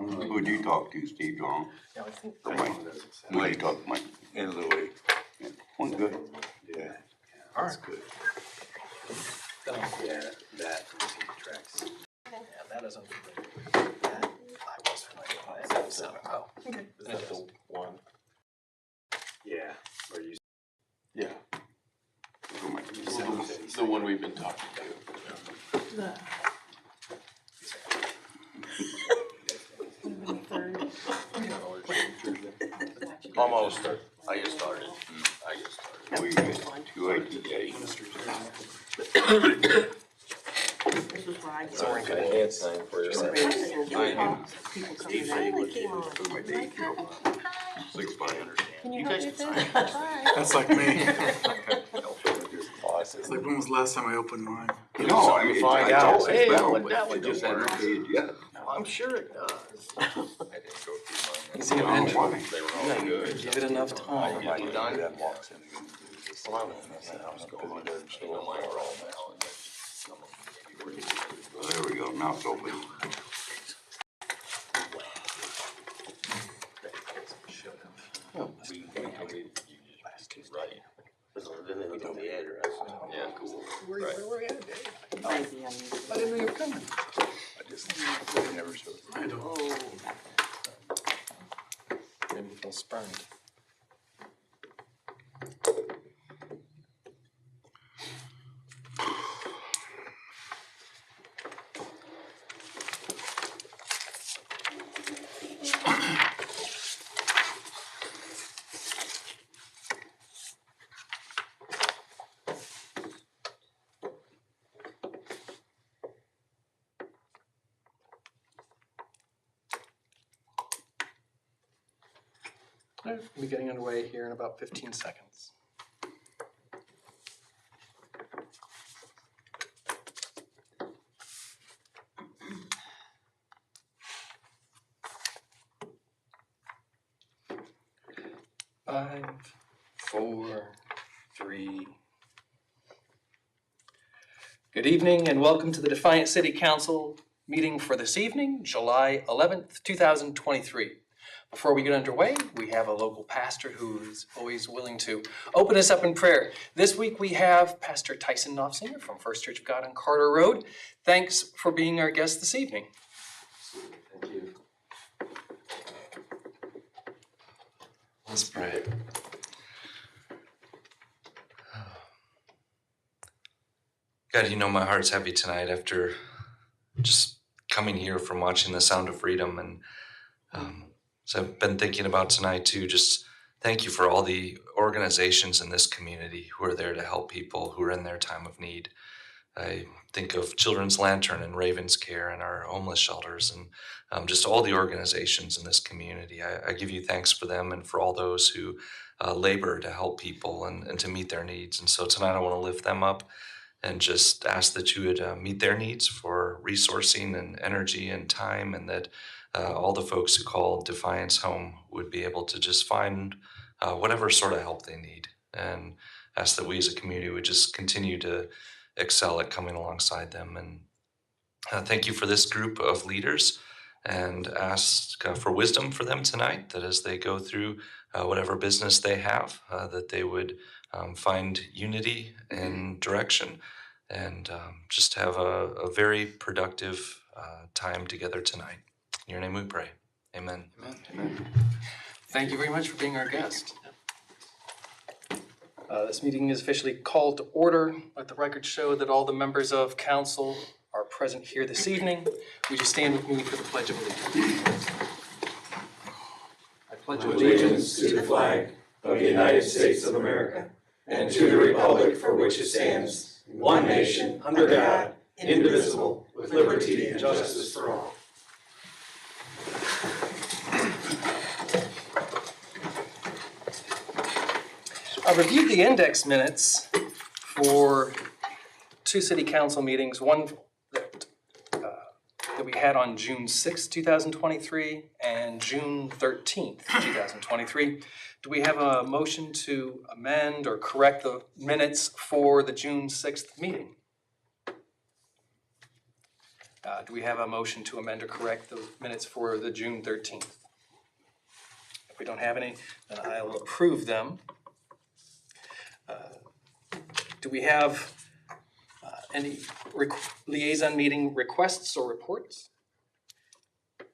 Who'd you talk to, Steve John? Yeah, I think Or Mike? Who'd you talk to, Mike? And Louis. Yeah. Went good. Yeah. All That's right. good. Yeah, that tracks. Yeah, that isn't. That I was familiar with. So, oh, okay. Is that the one? Yeah. Or you? Yeah. Who Mike? The one we've been talking to. Almost. I just started. We get two ITJs. This is where I get. Sorry, I can't sign for your People Steve coming said he in. would put my date bill. Six by understand. Can You you guys help can me with this? That's like me. Awesome. It's like, when was the last time I opened mine? No, I mean, Find I out. thought Hey, it what but that one it just doing? hadn't paid yet. I'm sure it does. I didn't go through mine. See, I don't know why. They were all good. Give it enough time. Yeah, you done? That walks in. Well, Well, there we go, now it's open. Yeah, cool. Where we at, Dave? Crazy, I didn't know you were coming. I just they never showed. I don't. Oh, Maybe you feel spurned. All right, we'll be getting underway here in about 15 seconds. Five, four, three. Good evening and welcome to the Defiance City Council meeting for this evening, July 11th, 2023. Before we get underway, we have a local pastor who is always willing to open us up in prayer. This week we have Pastor Tyson Knopfsinger from First Church of God on Carter Road. Thanks for being our guest this evening. Thank you. Let's pray. God, you know my heart's heavy tonight after just coming here from watching The Sound of Freedom. And so I've been thinking about tonight too, just thank you for all the organizations in this community who are there to help people who are in their time of need. I think of Children's Lantern and Raven's Care and our homeless shelters and just all the organizations in this community. I give you thanks for them and for all those who labor to help people and to meet their needs. And so tonight I want to lift them up and just ask that you would meet their needs for resourcing and energy and time, and that all the folks who call Defiance home would be able to just find whatever sort of help they need, and ask that we as a community would just continue to excel at coming alongside them. And thank you for this group of leaders, and ask for wisdom for them tonight, that as they go through whatever business they have, that they would find unity and direction, and just have a very productive time together tonight. In your name we pray. Amen. Amen. Thank you very much for being our guest. This meeting is officially called to order. Let the record show that all the members of council are present here this evening. Would you stand with me for the Pledge of Allegiance? I pledge Allegiance to the flag of the United States of America and to the republic for which it stands, one nation, under God, indivisible, with liberty and justice for all. I reviewed the index minutes for two city council meetings, one that we had on June 6th, 2023 and June 13th, 2023. Do we have a motion to amend or correct the minutes for the June 6th meeting? Do we have a motion to amend or correct the minutes for the June 13th? If we don't have any, then I'll approve them. Do we have any liaison meeting requests or reports?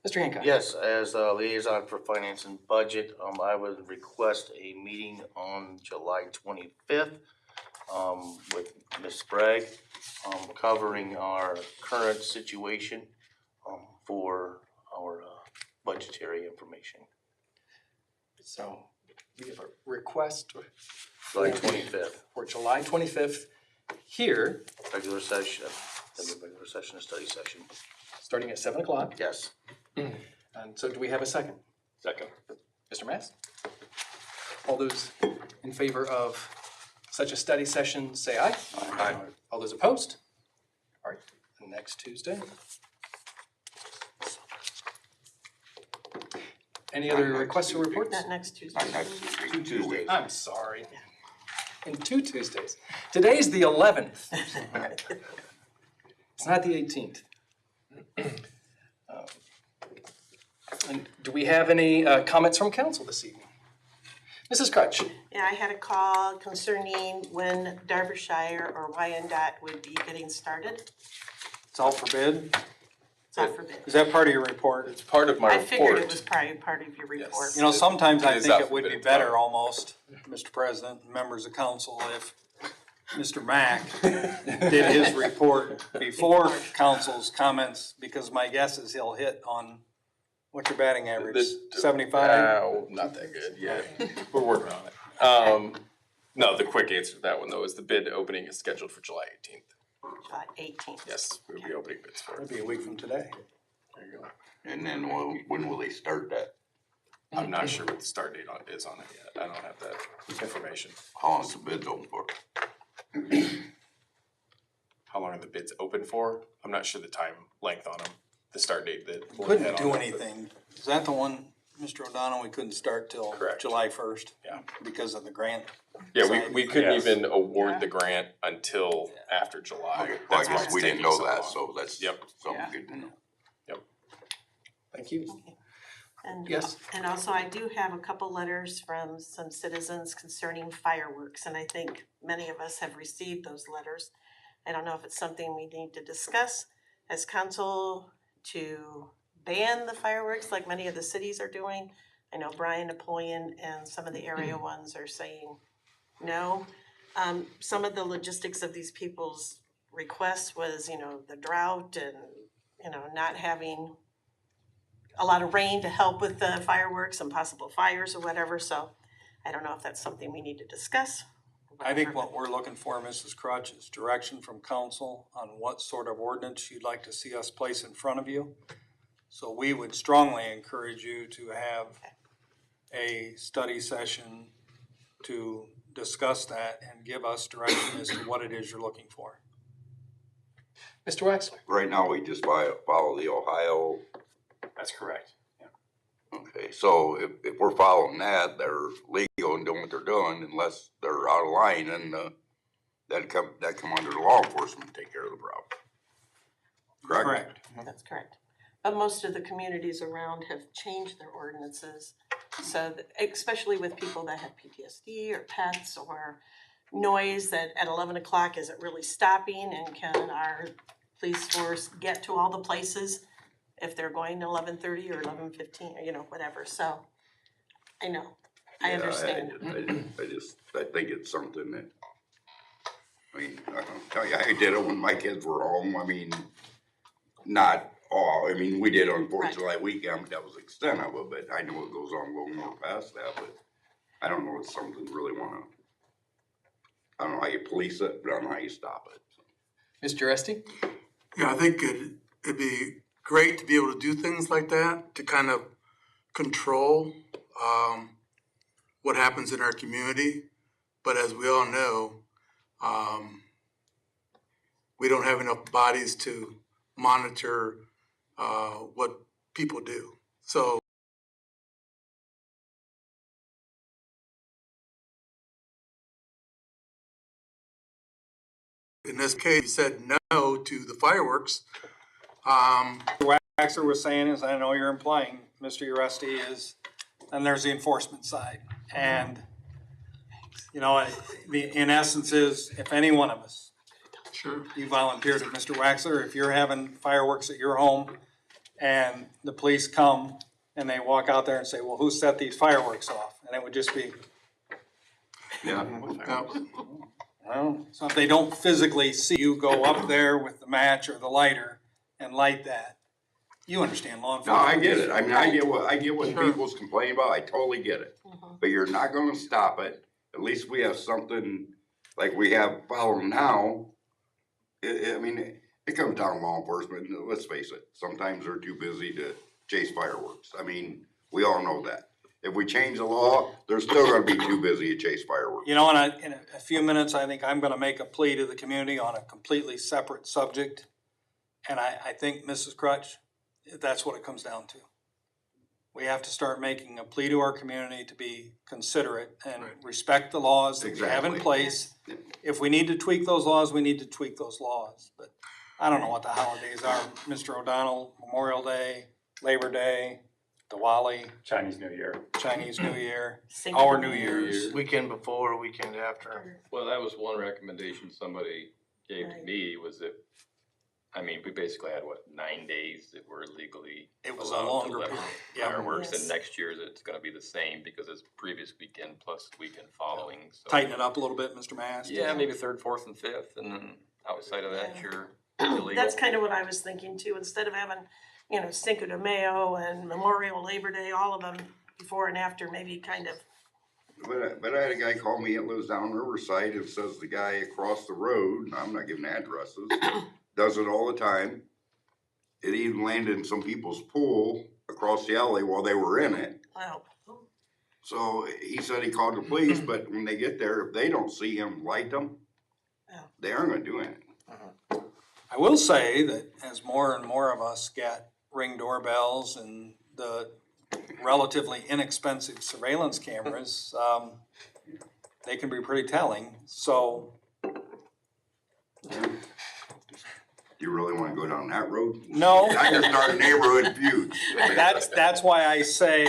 Mr. Hancock? Yes, as a liaison for finance and budget, I would request a meeting on July 25th with Ms. Sprague, covering our current situation for our budgetary information. So we have a request July 25th, for July 25th here, regular session, regular session and study session. starting at 7 o'clock. Yes. And so do we have a second? Second. Mr. Mass? All those in favor of such a study session, say aye. Aye. All those opposed? All right, next Tuesday. Any other requests or reports? Not next Tuesday. Two Tuesdays. I'm sorry. In 2 Tuesdays. Today's the 11th. It's not the 18th. And do we have any comments from council this evening? Mrs. Crutch? Yeah, I had a call concerning when Derbyshire or Wyandotte would be getting started. It's all for bid. It's not for bid. Is that part of your report? It's part of my I report. figured it was probably part of your report. You know, sometimes It I is think out it for would bid be as well. better almost, Mr. President, and members of council, if Mr. Mack did his report before council's comments, because my guess is he'll hit on, what's your batting average, 75? Not that good yet. We're working on it. No, the quick answer to that one though is the bid opening is scheduled for July 18th. July 18th. Yes, we'll be opening bids for That'd it. be a week from today. There you go. And then when will they start that? I'm not sure what the start date is on it yet. I don't have that information. How long is the bid open for? How long are the bids open for? I'm not sure the time length on them, the start date that. we'll Couldn't hit on do that, but- anything. Is that the one, Mr. O'Donnell, we couldn't start till Correct. July 1st? Yeah. Because of the grant? Yeah, side? we couldn't Yes. even award the grant until after July. Okay, well, I That's why guess it's we didn't taking know so that, long. so that's Yep. something Yeah. good to know. Thank you. And, Yes. and also I do have a couple letters from some citizens concerning fireworks, and I think many of us have received those letters. I don't know if it's something we need to discuss as council to ban the fireworks like many of the cities are doing. I know Bryan, Napoleon, and some of the area ones are saying no. Some of the logistics of these people's requests was, the drought and, not having a lot of rain to help with the fireworks and possible fires or whatever, so I don't know if that's something we need to discuss. I think what we're looking for, Mrs. Crutch, is direction from council on what sort of ordinance you'd like to see us place in front of you. So we would strongly encourage you to have a study session to discuss that and give us direction as to what it is you're looking for. Mr. Waxler? Right now, we just follow the Ohio. That's correct. Okay, so if we're following that, they're legal and doing what they're doing, unless they're out of line, then that come under the law enforcement to take care of the problem. Correct? That's correct. But most of the communities around have changed their ordinances, so especially with people that have PTSD or pets or noise that at 11 o'clock, is it really stopping, and can our police force get to all the places if they're going to 11:30 or 11:15 or whatever, so I know, I understand. I think it's something that, I don't tell you, I did it when my kids were home, not all, we did on Fourth Right. of July weekend, but that was the extent of it, but I know it goes on a little more past that, but I don't know, it's something really I don't know how you police it, but I don't know how you stop it. Mr. Esty? Yeah, I think it'd be great to be able to do things like that, to kind of control what happens in our community. But as we all know, we don't have enough bodies to monitor what people do. So in this case, we said no to the fireworks. Waxer was saying, as I know you're implying, Mr. Uresti, is, and there's the enforcement side. And, you know, in essence is, if any one of us, Sure. you volunteered it, Mr. Waxler, if you're having fireworks at your home and the police come and they walk out there and say, well, who set these fireworks off? And it would just be, Yeah. well, so if they don't physically see you go up there with the match or the lighter and light that, you understand law No, enforcement. I get it. I mean, I get what people's complaining about. I totally get it. But you're not gonna stop it. At least we have something like we have following now. I mean, it comes down to law enforcement. Let's face it. Sometimes they're too busy to chase fireworks. I mean, we all know that. If we change the law, they're still gonna be too busy to chase fireworks. You know, and in a few minutes, I think I'm gonna make a plea to the community on a completely separate subject. And I think, Mrs. Crutch, that's what it comes down to. We have to start making a plea to our community to be considerate and respect the laws that we have in Exactly. place. If we need to tweak those laws, we need to tweak those laws. But I don't know what the holidays are, Mr. O'Donnell, Memorial Day, Labor Day, Diwali, Chinese New Year. Chinese New Year, Cinco our de New Mayo. Year's. Weekend before, weekend after. Well, that was one recommendation somebody gave to Right. me, was that, I mean, we basically had, what, 9 days that were legally It was a allowed to longer let period. Yeah. fireworks, Yes. and next year's it's gonna be the same because it's previous weekend plus weekend following, so. Tighten it up a little bit, Mr. Mast. Yeah, maybe third, fourth, and fifth, and then outside of that, Yeah. you're illegal. That's kind of what I was thinking too, instead of having, you know, Cinco de Mayo and Memorial, Labor Day, all of them before and after, maybe kind of, But I had a guy call me that lives down Riverside and says the guy across the road, and I'm not giving addresses, does it all the time. It even landed in some people's pool across the alley while they were in it. well, So he said he called the police, but when they get there, if they don't see him light them, Yeah. they aren't gonna do anything. I will say that as more and more of us get Ring doorbells and the relatively inexpensive surveillance cameras, they can be pretty telling. So, You really wanna go down that road? no, I can start a neighborhood feud. that's why I say,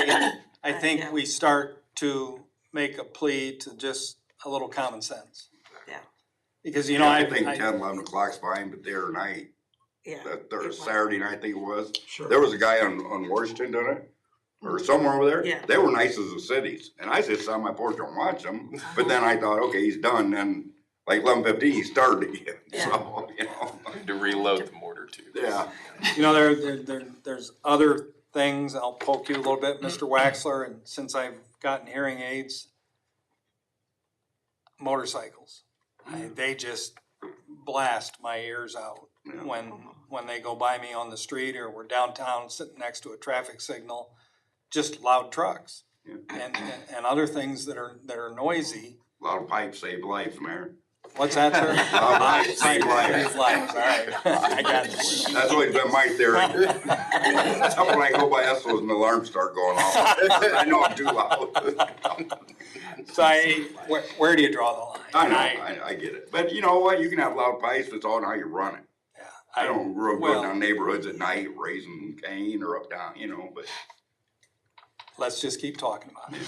I think Yeah. we start to make a plea to just a little common sense. Yeah. Because, you know, I think 10, 11 o'clock's fine, but there night, yeah. that there It was. Saturday night, I think it was. Sure. There was a guy on Washington, didn't it? Or somewhere over there. Yeah. They were nice as the cities, and I just sat on my porch and watched them. But then I thought, okay, he's done. Then like 11:15, he started again. Yeah. So you know, To reload the mortar too. yeah. You know, there's other things, I'll poke you a little bit, Mr. Waxler, and since I've gotten hearing aids, motorcycles, they just blast my ears out Yeah. when they go by me on the street or we're downtown sitting next to a traffic signal, just loud trucks. Yeah. And other things that are noisy. A lot of pipes save lives, Mayor. What's that, sir? Pipes save lives. All right, I got you. That's always been my theory. Except when I go by Esso's and the alarms start going off. I know I'm too loud. So where do you draw the line? I know, I get it. But you know what? You can have loud pipes, it's all on how you run it. Yeah, I don't go well- down neighborhoods at night raising Cain or up down, but Let's just keep talking about it.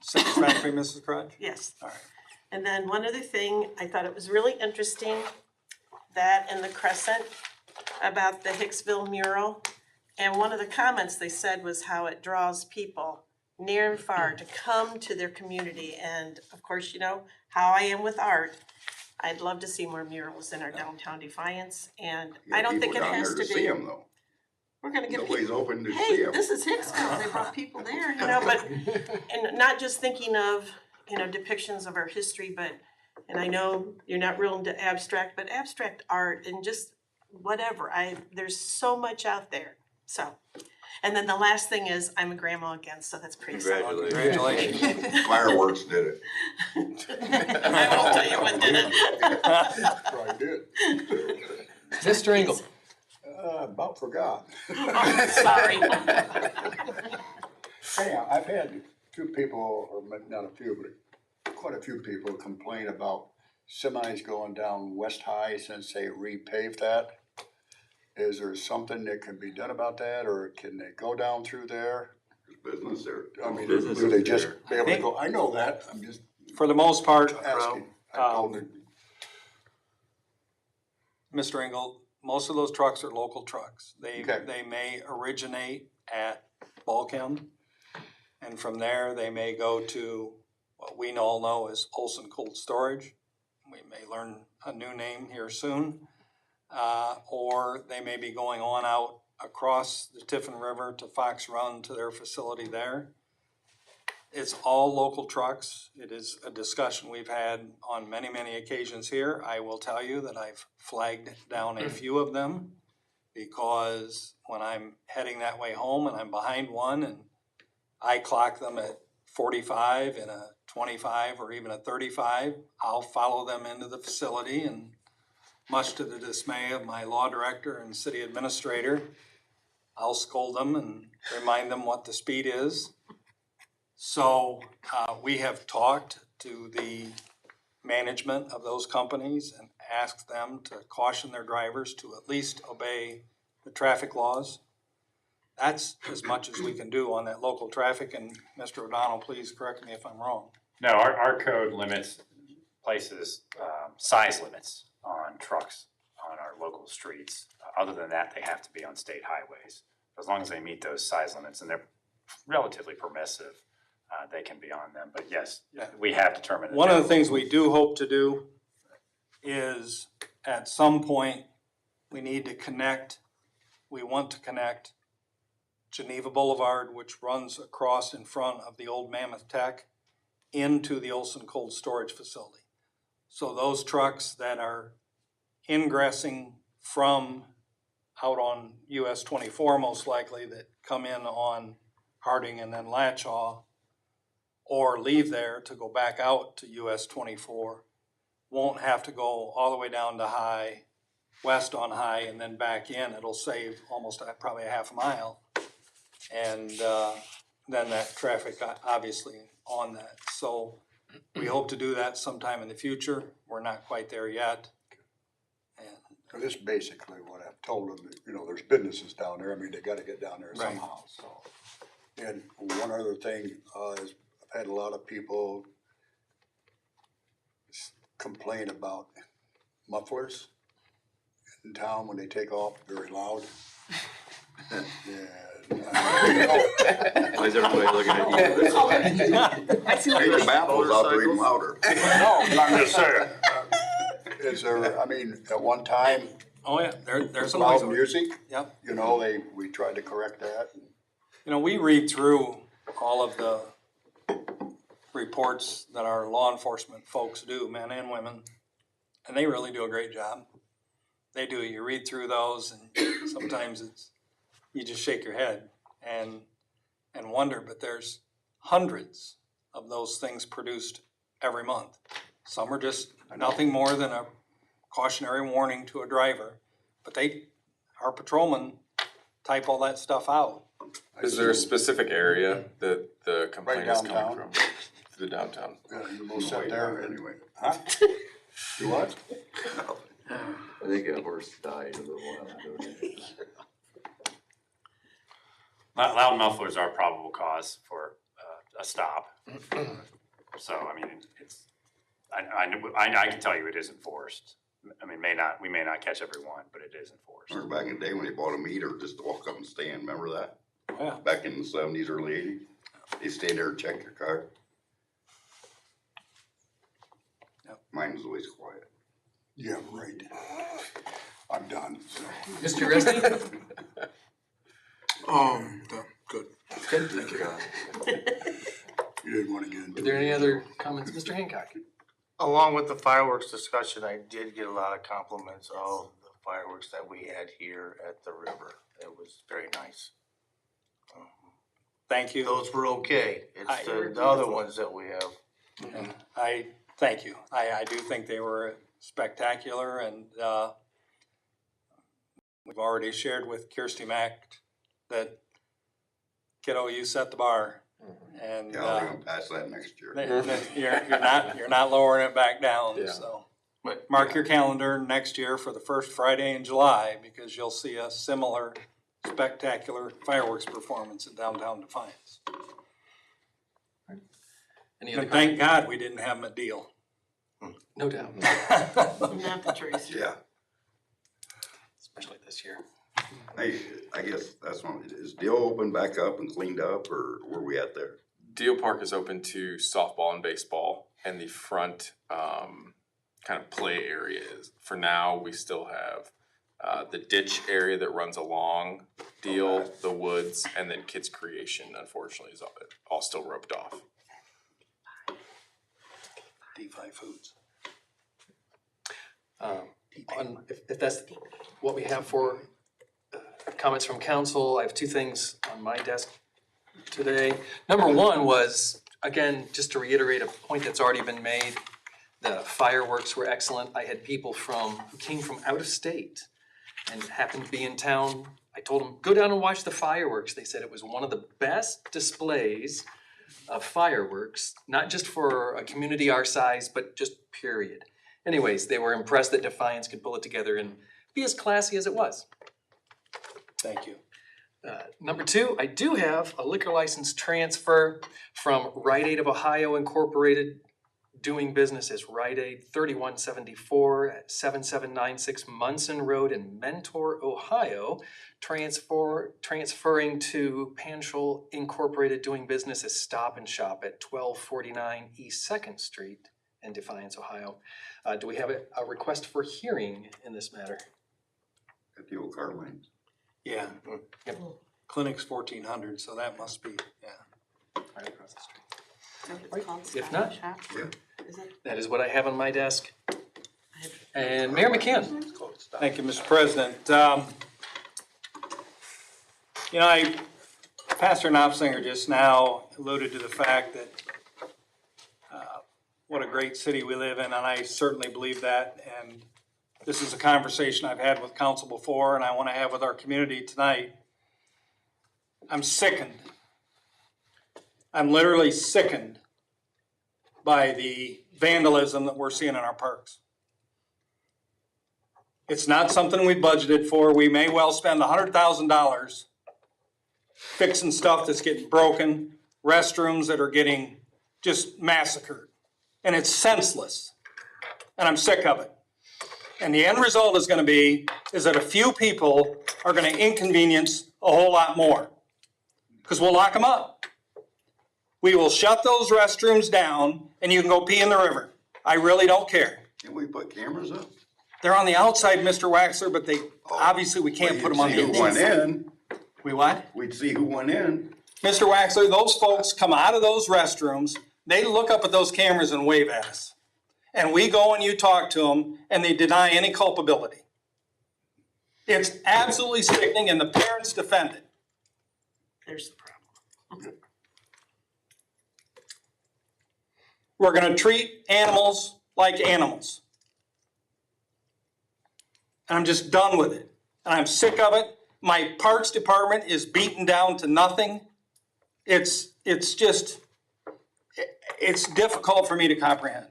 Satisfactory, Mrs. Crutch? Yes. All right. And then one other thing, I thought it was really interesting, that in the Crescent about the Hicksville mural. And one of the comments they said was how it draws people near and far to come to their community. And of course, you know how I am with art. I'd love to see more murals in our downtown Defiance, and you I got don't think people it down has there to to see be. them though. We're gonna get Nobody's people, open to see hey, them. this is Hicksville, they brought people there, you know, but, and not just thinking of, you know, depictions of our history, but, and I know you're not real into abstract, but abstract art and just whatever, there's so much out there, so. And then the last thing is, I'm a grandma again, so that's pretty exciting. Congratulations. Fireworks did it. I won't tell you what did it. Probably did. Mr. Engel. About forgot. Sorry. Hey, I've had two people, or not a few, but quite a few people complain about semis going down West High since they repaved that. Is there something that can be done about that, or can they go down through there? There's business there. I mean, Business do they is just there. be able to go, I know that, I'm just For the most part, asking. I told them, Mr. Engel, most of those trucks are local trucks. Okay. They may originate at Balchem, and from there, they may go to what we all know as Olson Cold Storage. We may learn a new name here soon. Or they may be going on out across the Tiffin River to Fox Run to their facility there. It's all local trucks. It is a discussion we've had on many, many occasions here. I will tell you that I've flagged down a few of them because when I'm heading that way home and I'm behind one and I clock them at 45 and a 25 or even a 35, I'll follow them into the facility, and much to the dismay of my law director and city administrator, I'll scold them and remind them what the speed is. So we have talked to the management of those companies and asked them to caution their drivers to at least obey the traffic laws. That's as much as we can do on that local traffic, and Mr. O'Donnell, please correct me if I'm wrong. No, our code places size limits on trucks on our local streets. Other than that, they have to be on state highways. As long as they meet those size limits, and they're relatively permissive, they can be on them. But yes, we have determined. One of the things we do hope to do is at some point, we need to connect, we want to connect Geneva Boulevard, which runs across in front of the old Mammoth Tech, into the Olson Cold Storage Facility. So those trucks that are ingressing from out on US 24 most likely, that come in on Harding and then Latchaw, or leave there to go back out to US 24, won't have to go all the way down to High, west on High, and then back in. It'll save almost probably a half a mile. And then that traffic obviously on that. So we hope to do that sometime in the future. We're not quite there yet. And this is basically what I've told them, that, you know, there's businesses down there, I mean, they gotta get down there Right. somehow, so. And one other thing, is I've had a lot of people complain about mufflers in town when they take off very loud. Why is everybody looking at you? Hey, the baffles operate louder. No, I'm just saying. Is there, I mean, at one time, oh yeah, there's a noise. loud music, Yep. you know, we tried to correct that. You know, we read through all of the reports that our law enforcement folks do, men and women, and they really do a great job. They do. You read through those, and sometimes you just shake your head and wonder, but there's hundreds of those things produced every month. Some are just nothing more than a cautionary warning to a driver, but our patrolmen type all that stuff out. Is there a specific area that the complaint is coming downtown. from? The downtown. Yeah, you both sit there Anyway. huh? You what? I think a horse died a little while ago. Loud mufflers are a probable cause for a stop. So, I mean, I can tell you it is enforced. I mean, we may not catch every one, but it is enforced. Remember back in the day when they bought a meter just to walk up and stand, remember that? Yeah. Back in the 70s, early 80s, they stand there and check your car. Yep. Mine was always quiet. Yeah, right. I'm done, so. Mr. Resney? Done. Good. Good, thank you. You didn't wanna get into Are there it. any other comments? Mr. Hancock? Along with the fireworks discussion, I did get a lot of compliments of the fireworks that we had here at the river. It was very nice. Thank you. Those were okay. It's the other ones that we have. And I thank you. I do think they were spectacular, and we've already shared with Kirsty Mack that, kiddo, you set the bar, and Yeah, I'll even pass that next year. you're not lowering it back down. Yeah. So Mark your calendar next year for the first Friday in July, because you'll see a similar spectacular fireworks performance in downtown Defiance. Any other And thank God we didn't have a deal. No doubt, Not the truth. Yeah, especially this year. I guess that's one, is Deal open back up and cleaned up, or where we at there? Deal Park is open to softball and baseball, and the front kind of play areas. For now, we still have the ditch area that runs along Deal, the woods, and then Kids Creation, unfortunately, is all still roped off. D5 Foods. If that's what we have for comments from council, I have two things on my desk today. Number one was, again, just to reiterate a point that's already been made, the fireworks were excellent. I had people who came from out of state and happened to be in town. I told them, go down and watch the fireworks. They said it was one of the best displays of fireworks, not just for a community our size, but just period. Anyways, they were impressed that Defiance could pull it together and be as classy as it was. Thank you. Number two, I do have a liquor license transfer from Rite Aid of Ohio Incorporated, doing business as Rite Aid, 3174 at 7796 Munson Road in Mentor, Ohio, transferring to Panchel Incorporated, doing business as Stop and Shop at 1249 East 2nd Street in Defiance, Ohio. Do we have a request for hearing in this matter? At the old car lanes? Yeah. Yep. Clinic's 1400, so that must be, yeah. Right across the street. So it's Right. called If Stop not- and Shop? Yeah. Is it? That is what I have on my desk. And Mayor McCann. It's called Stop. Thank you, Mr. President. Pastor Knopfsinger just now alluded to the fact that what a great city we live in, and I certainly believe that. And this is a conversation I've had with council before, and I want to have with our community tonight. I'm sickened. I'm literally sickened by the vandalism that we're seeing in our parks. It's not something we budgeted for. We may well spend $100,000 fixing stuff that's getting broken, restrooms that are getting just massacred. And it's senseless. And I'm sick of it. And the end result is gonna be, is that a few people are gonna inconvenience a whole lot more. Because we'll lock them up. We will shut those restrooms down and you can go pee in the river. I really don't care. Can we put cameras up? They're on the outside, Mr. Waxler, but obviously we can't put them on the We'd see who went inside. in, We what? we'd see who went in. Mr. Waxler, those folks come out of those restrooms, they look up at those cameras and wave at us. And we go and you talk to them and they deny any culpability. It's absolutely sickening and the parents defend it. There's the problem. We're gonna treat animals like animals. And I'm just done with it. And I'm sick of it. My parks department is beaten down to nothing. It's difficult for me to comprehend.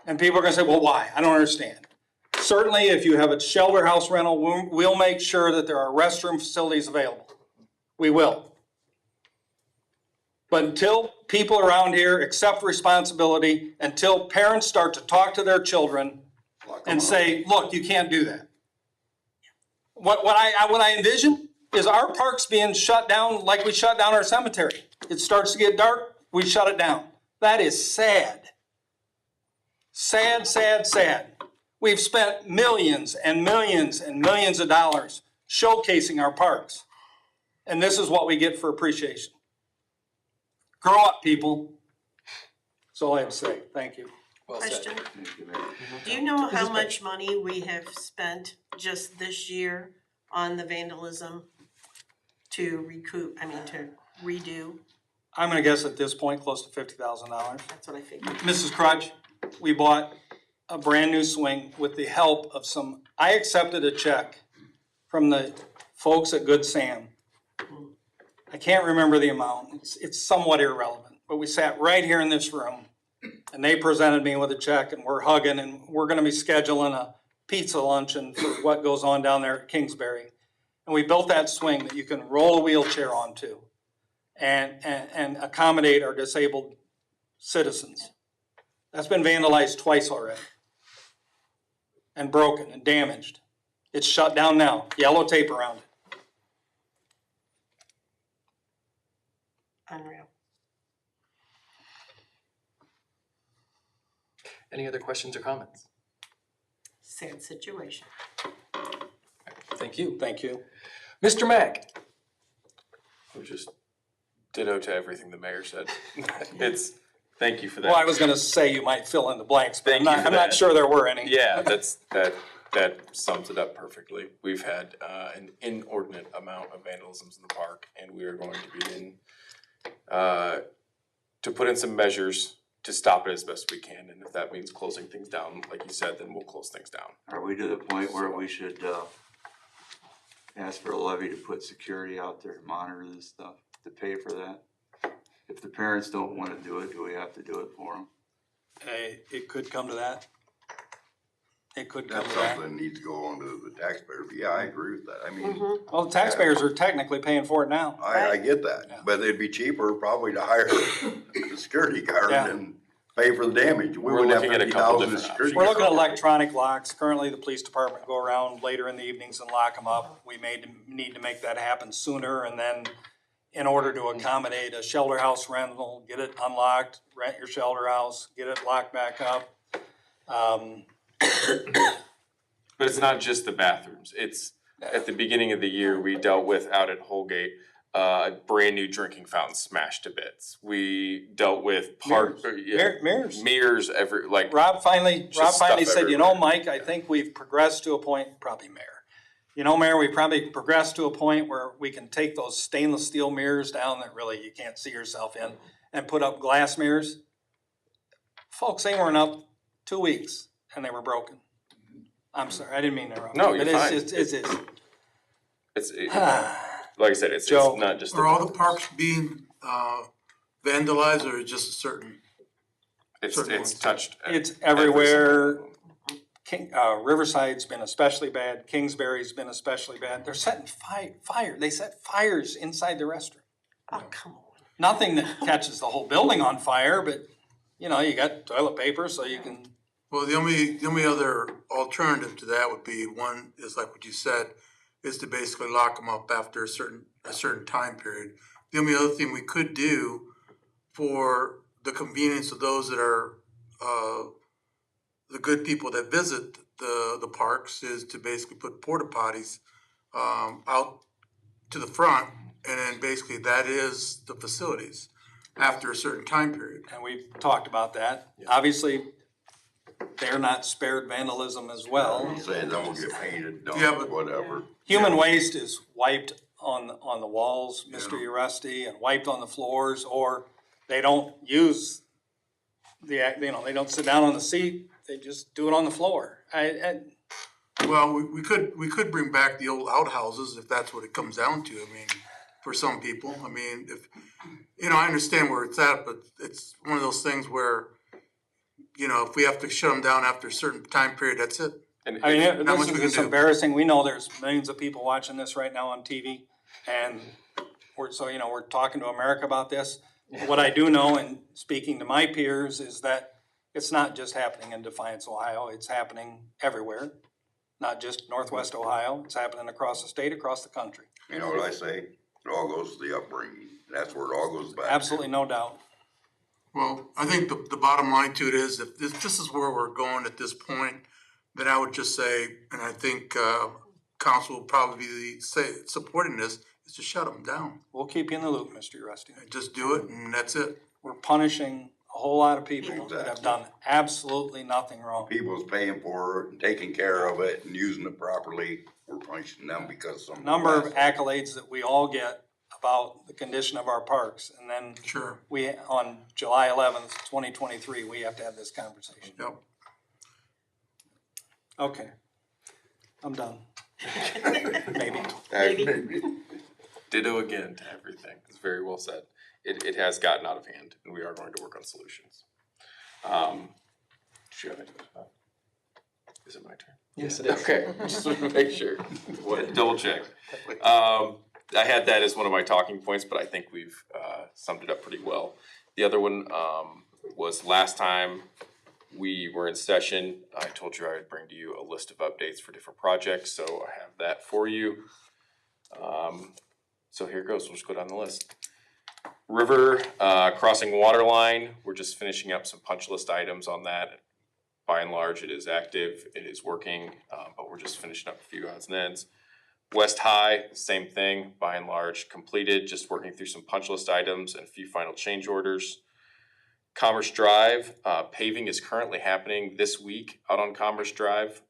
And people are gonna say, well, why? I don't understand. Certainly, if you have a shelter house rental, we'll make sure that there are restroom facilities available. We will. But until people around here accept responsibility, until parents start to talk to their children and say, look, you can't do that. What I envision is our parks being shut down like we shut down our cemetery. It starts to get dark, we shut it down. That is sad. Sad, sad, sad. We've spent millions and millions and millions of dollars showcasing our parks. And this is what we get for appreciation. Grow up, people. That's all I have to say. Thank you. Well said. Question, do you know how much money we have spent just this year on the vandalism to redo? I'm gonna guess at this point, close to $50,000. That's what I figured. Mrs. Crutch, we bought a brand new swing with the help of I accepted a check from the folks at Good Sam. I can't remember the amount. It's somewhat irrelevant, but we sat right here in this room And they presented me with a check and we're hugging and we're gonna be scheduling a pizza luncheon for what goes on down there at Kingsbury. And we built that swing that you can roll a wheelchair onto and accommodate our disabled citizens. That's been vandalized twice already. And broken and damaged. It's shut down now, yellow tape around it. Unreal. Any other questions or comments? Sad situation. Thank you. Thank you. Mr. Mack? I'll just ditto to everything the mayor said. It's, thank you for that. Well, I was gonna say you might fill in the blanks, but Thank you for I'm not that. sure there were any. Yeah, that sums it up perfectly. We've had an inordinate amount of vandalisms in the park, and we are going to be in to put in some measures to stop it as best we can. And if that means closing things down, like you said, then we'll close things down. Are we to the point where we should, ask for a levy to put security out there to monitor this stuff, to pay for that? If the parents don't wanna do it, do we have to do it for them? It could come to that. It could come That's to that. something that needs to go on to the taxpayer, but yeah, I agree with that, I mean, Well, the taxpayers are technically paying for it now. I get Yeah. that, but it'd be cheaper probably to hire a security guard Yeah. than pay for the damage. We We're wouldn't have looking at a 50,000 couple different security We're looking at guards. electronic locks. Currently, the police department go around later in the evenings and lock them up. We need to make that happen sooner, and then in order to accommodate a shelter house rental, get it unlocked, rent your shelter house, get it locked back up. But it's not just the bathrooms. It's, at the beginning of the year, we dealt with out at Holgate, a brand new drinking fountain smashed to bits. We dealt with Mirrors. mirrors every, like, Rob finally Just stuff said, you know, everywhere. Mike, I think we've progressed to a point, probably Mayor. You know, Mayor, we probably progressed to a point where we can take those stainless steel mirrors down that really you can't see yourself in and put up glass mirrors. Folks, they weren't up 2 weeks and they were broken. I'm sorry, I didn't mean to interrupt. No, you, you're but fine. It's like I said, it's Joe, not just. Are all the parks being vandalized or just a certain? It's certain ones? touched. It's every everywhere. single one. Riverside's been especially bad. Kingsbury's been especially bad. They're setting fire. They set fires inside the restaurant. Oh, come on. Nothing that catches the whole building on fire, but you know, you got toilet paper, so you can. Well, the only other alternative to that would be, one is like what you said, is to basically lock them up after a certain time period. The only other thing we could do for the convenience of those that are the good people that visit the parks is to basically put porta potties out to the front, and then basically that is the facilities after a certain time period. And we've talked about that. Obviously, they're not spared vandalism as well. I'm saying then we'll get painted, Yeah, done, but- whatever. Human waste is wiped on the walls, Mr. Uresti, and wiped on the floors, or they don't use they don't sit down on the seat, they just do it on the floor. Well, we could bring back the old outhouses if that's what it comes down to. I mean, for some people, I mean, if, I understand where it's at, but it's one of those things where, if we have to shut them down after a certain time period, that's it. And I mean, Not much this we is can do. embarrassing. We know there's millions of people watching this right now on TV, and we're talking to America about this. What I do know, and speaking to my peers, is that it's not just happening in Defiance, Ohio. It's happening everywhere, not just Northwest Ohio. It's happening across the state, across the country. You know what I say? It all goes to the upbringing. That's where it all goes back to. Absolutely no doubt. Well, I think the bottom line to it is, if this is where we're going at this point, then I would just say, and I think council will probably be supporting this, is to shut them down. We'll keep you in the loop, Mr. Uresti. Just do it, and that's it. We're punishing a whole lot of people that have Exactly. done absolutely nothing wrong. People's paying for it and taking care of it and using it properly. We're punishing them because some. Number of accolades that we all get about the condition of our parks, and then Sure. on July 11th, 2023, we have to have this conversation. Yep. Okay, I'm done. Maybe. Ditto again to everything. It's very well said. It has gotten out of hand, and we are going to work on solutions. Should you have anything about? Is it my turn? Yes, it is. Okay, just want to make sure, double check. I had that as one of my talking points, but I think we've summed it up pretty well. The other one was last time we were in session, I told you I would bring to you a list of updates for different projects, so I have that for you. So here goes, we'll just go down the list. River crossing water line, we're just finishing up some punch list items on that. By and large, it is active, it is working, but we're just finishing up a few odds and ends. West High, same thing, by and large completed, just working through some punch list items and a few final change orders. Commerce Drive, paving is currently happening this week out on Commerce Drive.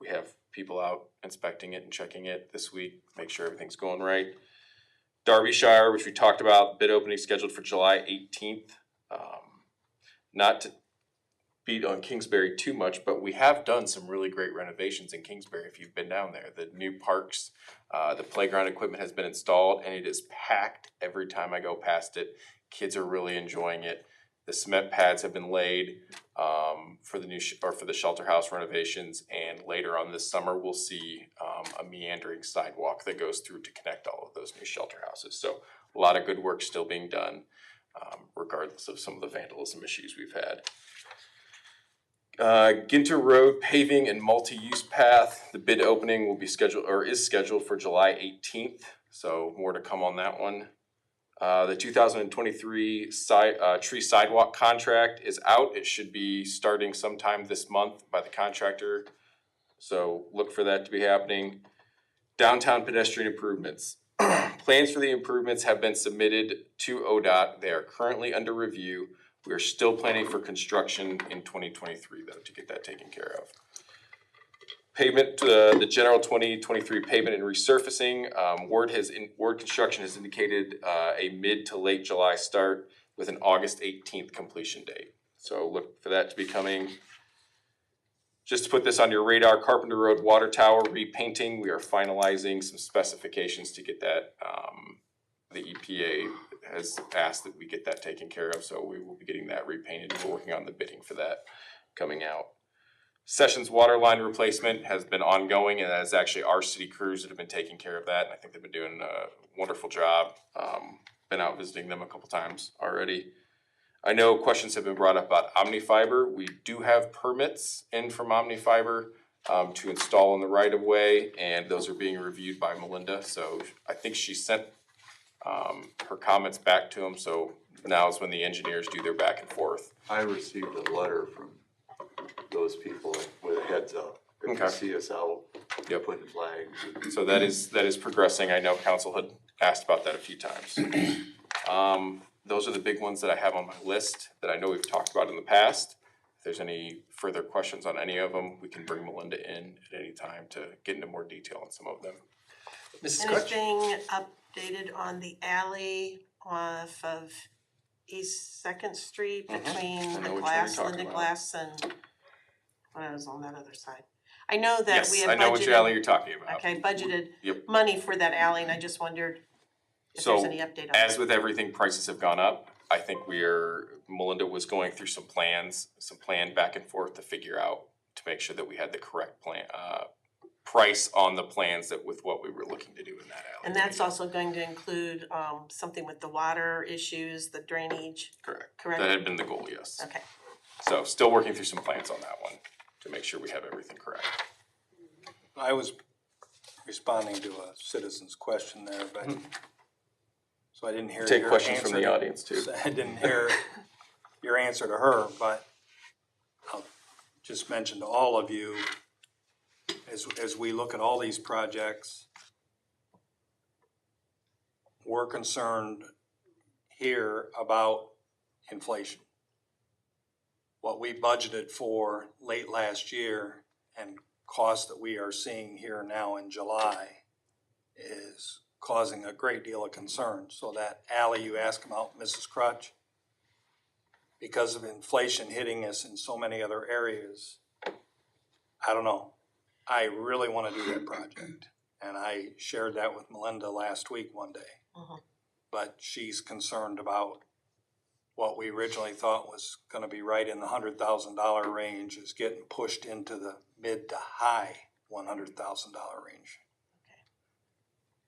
We have people out inspecting it and checking it this week, make sure everything's going right. Derbyshire, which we talked about, bid opening scheduled for July 18th. Not to beat on Kingsbury too much, but we have done some really great renovations in Kingsbury if you've been down there. The new parks, the playground equipment has been installed and it is packed every time I go past it. Kids are really enjoying it. The cement pads have been laid for the new for the shelter house renovations, and later on this summer we'll see a meandering sidewalk that goes through to connect all of those new shelter houses. So a lot of good work still being done, regardless of some of the vandalism issues we've had. Ginter Road paving and multi-use path, the bid opening will be scheduled or is scheduled for July 18th, so more to come on that one. The 2023 tree sidewalk contract is out. It should be starting sometime this month by the contractor, so look for that to be happening. Downtown pedestrian improvements. Plans for the improvements have been submitted to ODOT. They are currently under review. We are still planning for construction in 2023 though, to get that taken care of. Pavement, the general 2023 pavement and resurfacing, Ward Construction has indicated a mid to late July start with an August 18th completion date. So look for that to be coming. Just to put this on your radar, Carpenter Road Water Tower repainting, we are finalizing some specifications to get that. The EPA has asked that we get that taken care of, so we will be getting that repainted. We're working on the bidding for that coming out. Sessions water line replacement has been ongoing, and that is actually our city crews that have been taking care of that, and I think they've been doing a wonderful job. Been out visiting them a couple times already. I know questions have been brought up about OmniFiber. We do have permits in from OmniFiber to install in the right of way, and those are being reviewed by Melinda. So I think she sent her comments back to them. So now is when the engineers do their back and forth. I received a letter from those people with a heads up. If Okay. you see us out, Yep. putting flags. So that is progressing. I know council had asked about that a few times. Those are the big ones that I have on my list that I know we've talked about in the past. If there's any further questions on any of them, we can bring Melinda in at any time to get into more detail on some of them. Mrs. Crutch? Anything updated on the alley off of East Second Street I between know the which one glass, you're talking Linda about. Glass and what was on that other side? I know that we Yes, had I know which alley budgeted, you're talking about. okay, budgeted Yep. money for that alley, and I just wondered if So, there's any update on as that. with everything, prices have gone up. I think Melinda was going through some plan back and forth to figure out, to make sure that we had the correct plan, price on the plans that with what we were looking to do in that alley. And that's also going to include something with the water issues, the drainage, Correct. correct? That had been the goal, yes. Okay. So still working through some plans on that one to make sure we have everything correct. I was responding to a citizen's question there, but, so I didn't hear your answer. Take questions from the audience too. I didn't hear your answer to her, but I'll just mention to all of you, as we look at all these projects, we're concerned here about inflation. What we budgeted for late last year and costs that we are seeing here now in July is causing a great deal of concern. So that alley you asked about, Mrs. Crutch, because of inflation hitting us in so many other areas, I don't know. I really want to do that project. And I shared that with Melinda last week one day. Mhm. But she's concerned about what we originally thought was gonna be right in the $100,000 range is getting pushed into the mid to high $100,000 range.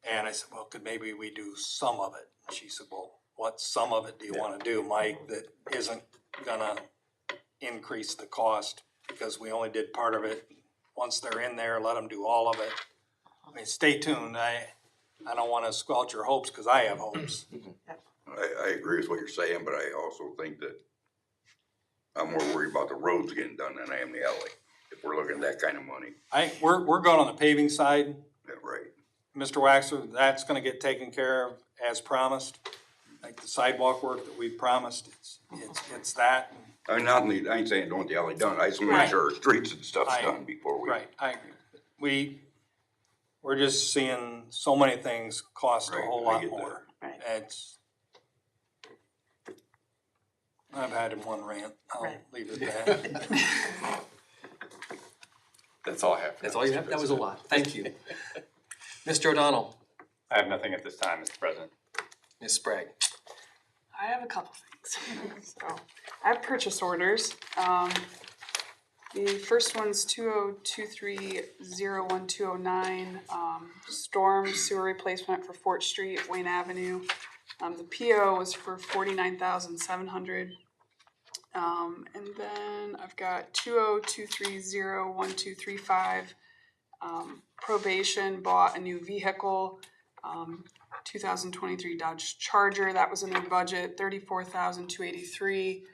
And I said, well, could maybe we do some of it? And she said, well, what some of it do you wanna do, Mike, that isn't gonna increase the cost? Because we only did part of it. Once they're in there, let them do all of it. I mean, stay tuned. I don't wanna squelch your hopes, cause I have hopes. I agree with what you're saying, but I also think that I'm more worried about the roads getting done than I am the alley. If we're looking at that kind of money, We're going on the paving side, yeah, right. Mr. Waxer, that's gonna get taken care of as promised. Like the sidewalk work that we promised, it's that. I mean, I ain't saying don't want the alley done, I just wanna make sure our streets and stuff's done before we. Right, I agree. We're just seeing so many things cost a Right, whole I lot get more. Right. I've had one rant, I'll Right. leave it at that. That's all I have. That's all you have? That was a lot. Thank you. Mr. O'Donnell, I have nothing at this time, Mr. President. Ms. Sprague. I have a couple things. So I have purchase orders. The first one's 2023-01209, storm sewer replacement for Fort Street, Wayne Avenue. The PO was for $49,700. And then I've got 2023-01235. Probation bought a new vehicle, 2023 Dodge Charger. That was in their budget, $34,283.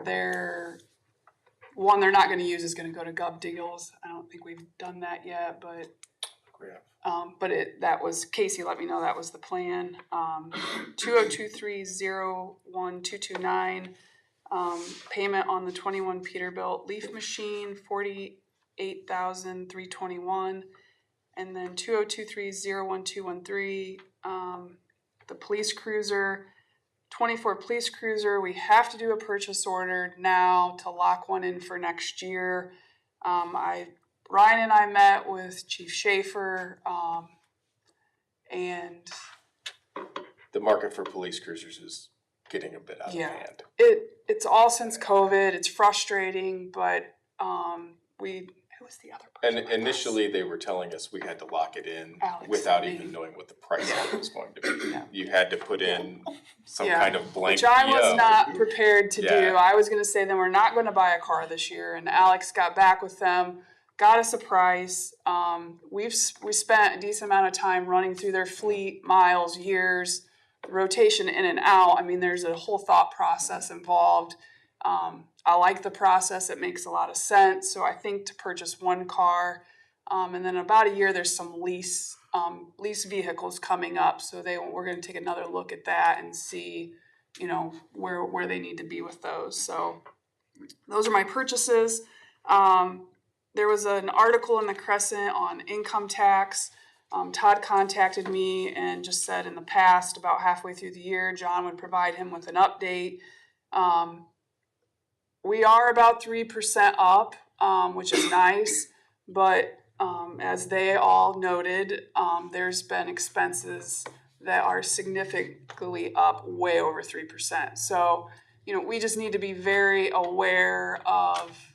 They're not going to use is going to go to Gov Deals. I don't think we've done that yet, but that was Casey let me know that was the plan. 2023-01229. Payment on the 21 Peterbilt leaf machine, $48,321. And then 2023-01213, the police cruiser, 24 police cruiser. We have to do a purchase order now to lock one in for next year. Ryan and I met with Chief Schaefer, and The market for police cruisers is getting a bit out of hand. It's all since COVID. It's frustrating, but who was the other person? And initially, they were telling us we had to lock it in Alex without and me. even knowing what the price of it was going to be. Yeah. You had to put in some Yeah. kind of blank Which I PO. was not prepared to Yeah. do. I was going to say then we're not going to buy a car this year, and Alex got back with them, got us a price. We spent a decent amount of time running through their fleet, miles, years, rotation in and out. I mean, there's a whole thought process involved. I like the process. It makes a lot of sense. So I think to purchase one car, and then about a year, there's some lease vehicles coming up. So we're going to take another look at that and see, where they need to be with those. So those are my purchases. There was an article in the Crescent on income tax. Todd contacted me and just said in the past, about halfway through the year, John would provide him with an update. We are about 3% up, which is nice, but as they all noted, there's been expenses that are significantly up way over 3%. So, we just need to be very aware of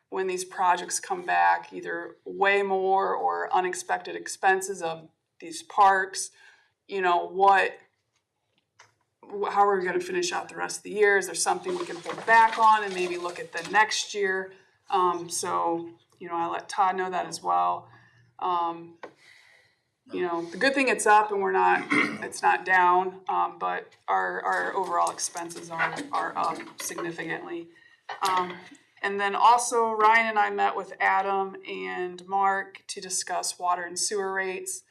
when these projects come back, either way more or unexpected expenses of these parks, how are we going to finish out the rest of the year? Is there something we can hold back on and maybe look at the next year? So, I let Todd know that as well. The good thing it's up and it's not down, but our overall expenses are up significantly. And then also Ryan and I met with Adam and Mark to discuss water and sewer rates.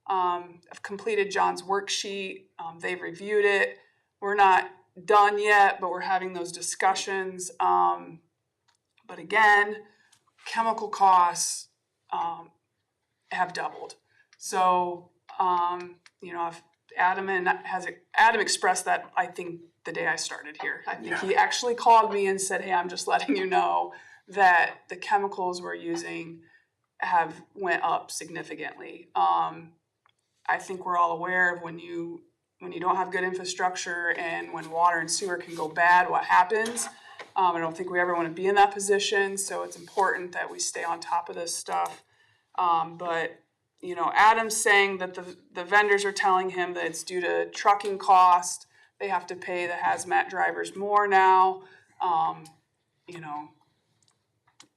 I've completed John's worksheet. They've reviewed it. We're not done yet, but we're having those discussions. But again, chemical costs have doubled. So, if Adam expressed that, I think, the day I started here. I think he actually called me and said, hey, I'm just letting you know that the chemicals we're using went up significantly. I think we're all aware of when when you don't have good infrastructure and when water and sewer can go bad, what happens. I don't think we ever want to be in that position, so it's important that we stay on top of this stuff. But you know, Adam's saying that the vendors are telling him that it's due to trucking cost. They have to pay the hazmat drivers more now. You know,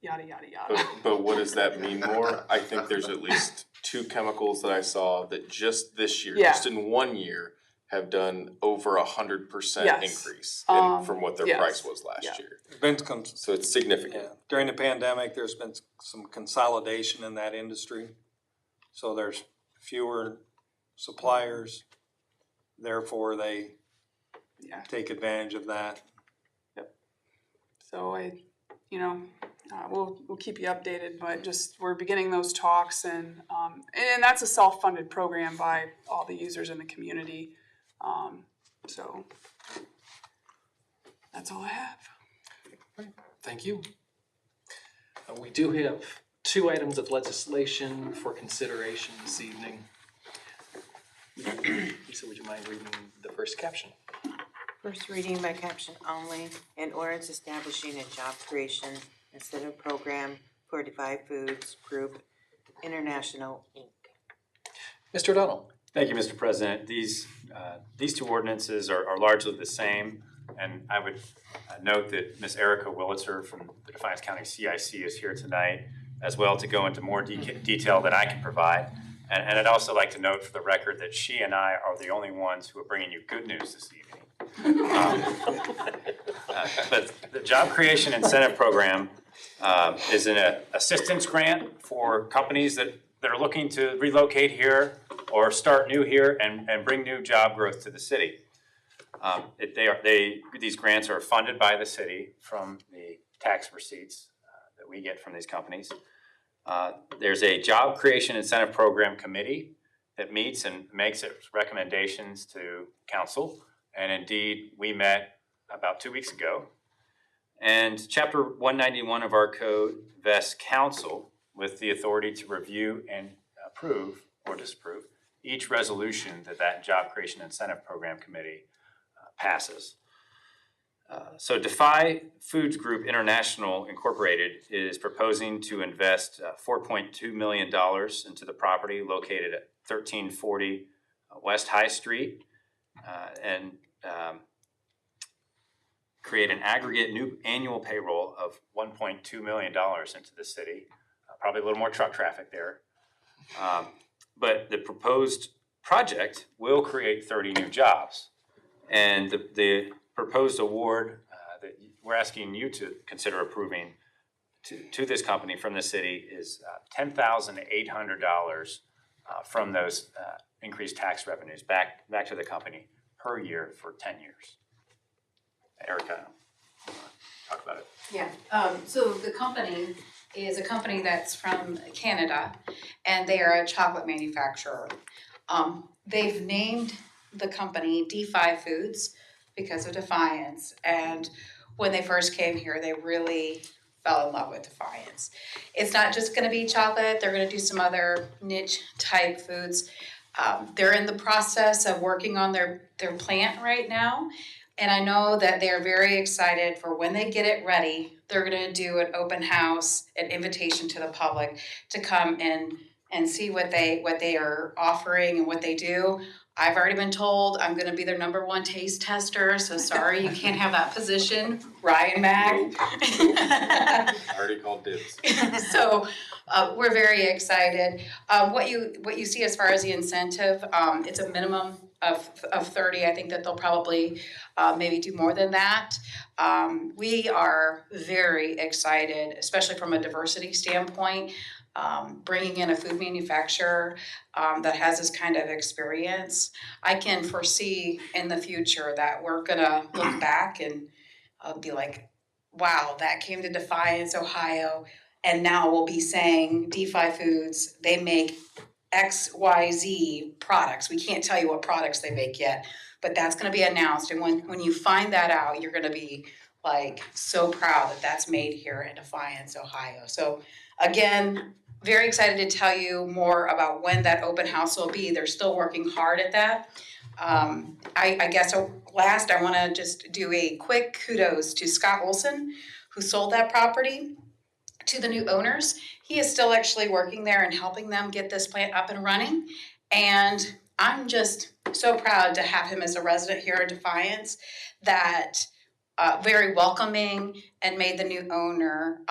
yada, yada, yada. But what does that mean more? I think there's at least 2 chemicals that I saw that just this year, Yeah. just in 1 year, have done over 100% Yes. increase from what their yes. price was last Yeah. year. Been So it's significant. Yeah, during the pandemic, there's been some consolidation in that industry. So there's fewer suppliers, therefore they Yeah. take advantage of that. So you know, we'll keep you updated, but just we're beginning those talks, and that's a self-funded program by all the users in the community. So that's all I have. Thank you. We do have 2 items of legislation for consideration this evening. Lisa, would you mind reading the first caption? First reading by caption only, an ordinance establishing a job creation incentive program for Defy Foods Group International, Inc. Mr. O'Donnell. Thank you, Mr. President. These 2 ordinances are largely the same, and I would note that Ms. Erica Willitzer from the Defiance County CIC is here tonight as well to go into more detail than I can provide. And I'd also like to note for the record that she and I are the only ones who are bringing you good news this evening. But the Job Creation Incentive Program is an assistance grant for companies that are looking to relocate here or start new here and bring new job growth to the city. These grants are funded by the city from the tax receipts that we get from these companies. There's a Job Creation Incentive Program Committee that meets and makes its recommendations to council. And indeed, we met about 2 weeks ago. And Chapter 191 of our code vests council with the authority to review and approve or disapprove each resolution that Job Creation Incentive Program Committee passes. So Defy Foods Group International Incorporated is proposing to invest $4.2 million into the property located at 1340 West High Street and create an aggregate new annual payroll of $1.2 million into the city. Probably a little more truck traffic there. But the proposed project will create 30 new jobs. And the proposed award that we're asking you to consider approving to this company from the city is $10,800 from those increased tax revenues back to the company per year for 10 years. Erica, talk about it. Yeah, so the company is a company that's from Canada, and they are a chocolate manufacturer. They've named the company Defy Foods because of Defiance, and when they first came here, they really fell in love with Defiance. It's not just gonna be chocolate, they're gonna do some other niche type foods. They're in the process of working on their plant right now. And I know that they're very excited for when they get it ready, they're gonna do an open house, an invitation to the public to come and see what they are offering and what they do. I've already been told I'm gonna be their #1 taste tester, so sorry you can't have that position, Ryan Mack. I already called dibs. So we're very excited. What you see as far as the incentive, it's a minimum of 30. I think that they'll probably maybe do more than that. We are very excited, especially from a diversity standpoint, bringing in a food manufacturer that has this kind of experience. I can foresee in the future that we're gonna look back and be like, wow, that came to Defiance, Ohio, and now we'll be saying Defy Foods, they make XYZ products. We can't tell you what products they make yet, but that's gonna be announced. And when you find that out, you're gonna be like so proud that that's made here in Defiance, Ohio. So again, very excited to tell you more about when that open house will be. They're still working hard at that. I guess last I wanna just do a quick kudos to Scott Olson, who sold that property to the new owners. He is still actually working there and helping them get this plant up and running. And I'm just so proud to have him as a resident here in Defiance, that very welcoming and made the new owner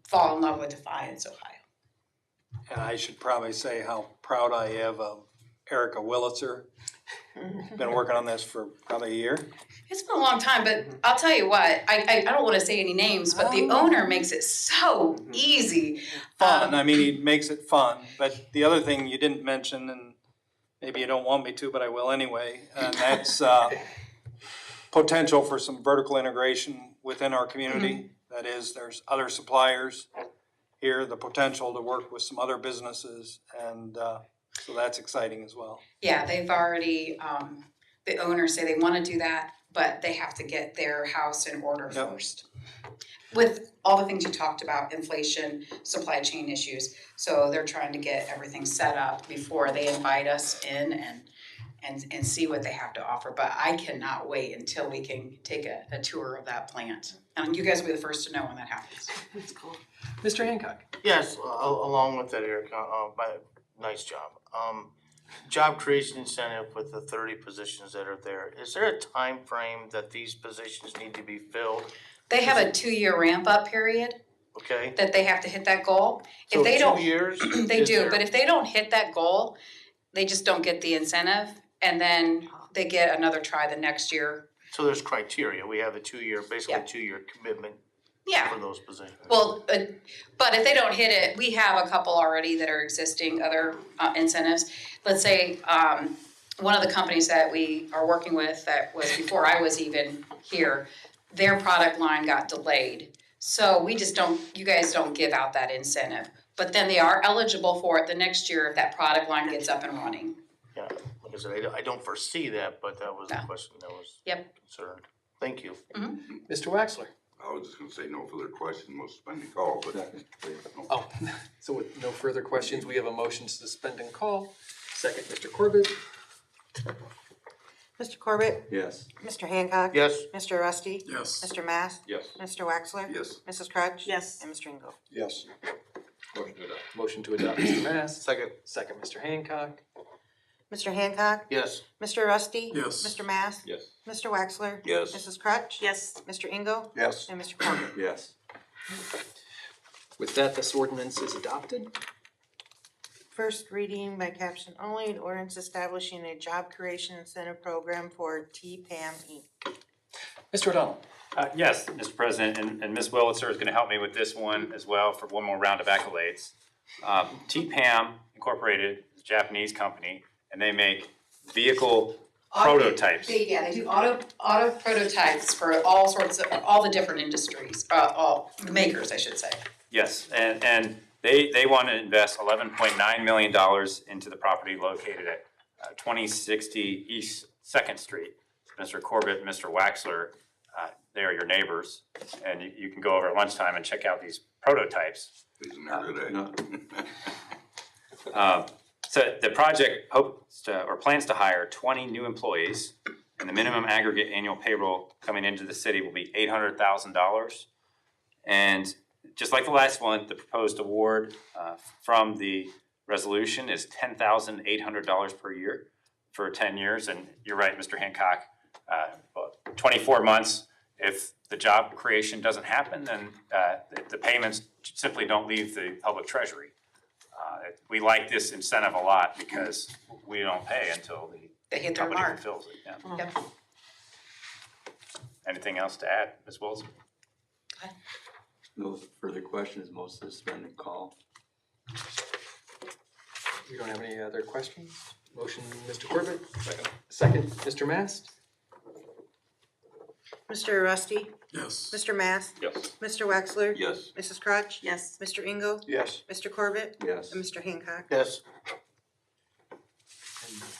fall in love with Defiance, Ohio. And I should probably say how proud I am of Erica Willitzer. Been working on this for probably a year. It's been a long time, but I'll tell you what, I don't want to say any names, but the owner makes it so easy. Fun, I mean, he makes it fun, but the other thing you didn't mention, and maybe you don't want me to, but I will anyway, and that's potential for some vertical integration within our community. That is, there's other suppliers here, the potential to work with some other businesses, and so that's exciting as well. Yeah, they've already, the owners say they want to do that, but they have to get their house in order first. With all the things you talked about, inflation, supply chain issues, so they're trying to get everything set up before they invite us in and see what they have to offer. But I cannot wait until we can take a tour of that plant. And you guys will be the first to know when that happens. That's cool. Mr. Hancock? Yes, along with that, Erica, nice job. Job creation incentive with the 30 positions that are there. Is there a time frame that these positions need to be filled? They have a 2-year ramp-up period Okay, that they have to hit that goal. so If they don't, 2 years? they is do, there- but if they don't hit that goal, they just don't get the incentive, and then they get another try the next year. So there's criteria. We have a 2-year, basically a Yeah. 2-year commitment Yeah, for those positions. well, but if they don't hit it, we have a couple already that are existing, other incentives. Let's say, one of the companies that we are working with that was before I was even here, their product line got delayed. So we just don't, you guys don't give out that incentive, but then they are eligible for it the next year if that product line gets up and running. Yeah, like I said, I don't foresee that, but that was the No. question that was Yep. concerned. Thank you. Mr. Waxler? I was just gonna say no further question, we'll suspend the call, but. Oh, so with no further questions, we have a motion to suspend and call. Second, Mr. Corbett? Mr. Corbett? Yes. Mr. Hancock? Yes. Mr. Rusty? Yes. Mr. Mass? Yes. Mr. Waxler? Yes. Mrs. Crutch? Yes. And Mr. Engel? Yes. Motion to adopt, Mr. Mass. Second. Second, Mr. Hancock? Mr. Hancock? Yes. Mr. Rusty? Yes. Mr. Mass? Yes. Mr. Waxler? Yes. Mrs. Crutch? Yes. Mr. Engel? Yes. And Mr. Corbett? Yes. With that, this ordinance is adopted. First reading by caption only, an ordinance establishing a job creation incentive program for TPAM Inc. Mr. O'Donnell? Yes, Mr. President, and Ms. Willitzer is gonna help me with this one as well for one more round of accolades. TPAM Incorporated is a Japanese company, and they make vehicle prototypes. They do auto prototypes for all sorts of, all the different industries, all the makers, I should say. Yes, and they want to invest $11.9 million into the property located at 2060 East Second Street. Mr. Corbett, Mr. Waxler, they are your neighbors, and you can go over at lunchtime and check out these prototypes. Isn't there today? So the project hopes to, or plans to hire 20 new employees, and the minimum aggregate annual payroll coming into the city will be $800,000. And just like the last one, the proposed award from the resolution is $10,800 per year for 10 years. And you're right, Mr. Hancock, 24 months. If the job creation doesn't happen, then the payments simply don't leave the public treasury. We like this incentive a lot because we don't pay until They hit the their company mark. fulfills it. Yeah. Yep. Anything else to add, Ms. Wills? No further questions, most suspend and call. We don't have any other questions? Motion, Mr. Corbett? Second, Mr. Mast? Mr. Rusty? Yes. Mr. Mass? Yes. Mr. Waxler? Yes. Mrs. Crutch? Yes. Mr. Engel? Yes. Mr. Corbett? Yes. And Mr. Hancock? Yes.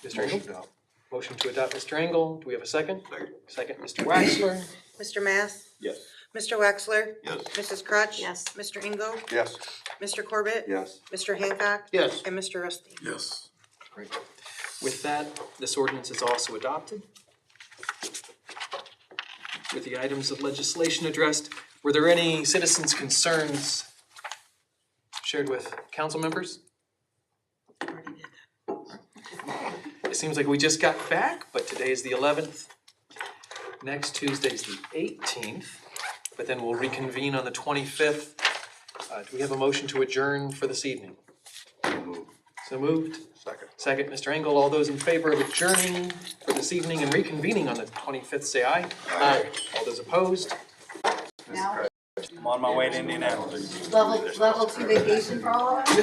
Mr. Engel? Motion to adopt, Mr. Engel. Do we have a second? Second. Second, Mr. Waxler? Mr. Mass? Yes. Mr. Wexler? Yes. Mrs. Crutch? Yes. Mr. Engel? Yes. Mr. Corbett? Yes. Mr. Hancock? Yes. And Mr. Rusty? Yes. Great. With that, this ordinance is also adopted. With the items of legislation addressed, were there any citizens' concerns shared with council members? It seems like we just got back, but today is the 11th. Next Tuesday is the 18th, but then we'll reconvene on the 25th. Do we have a motion to adjourn for this evening? So moved. Second. Second, Mr. Engel. All those in favor of adjourning for this evening and reconvening on the 25th, say aye. Aye. All those opposed? Now, I'm on my way to Indianapolis. level two vacation for all of us?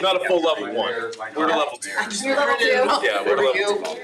Not a full level one. We're to level two. You're level two? Yeah, we're to level two.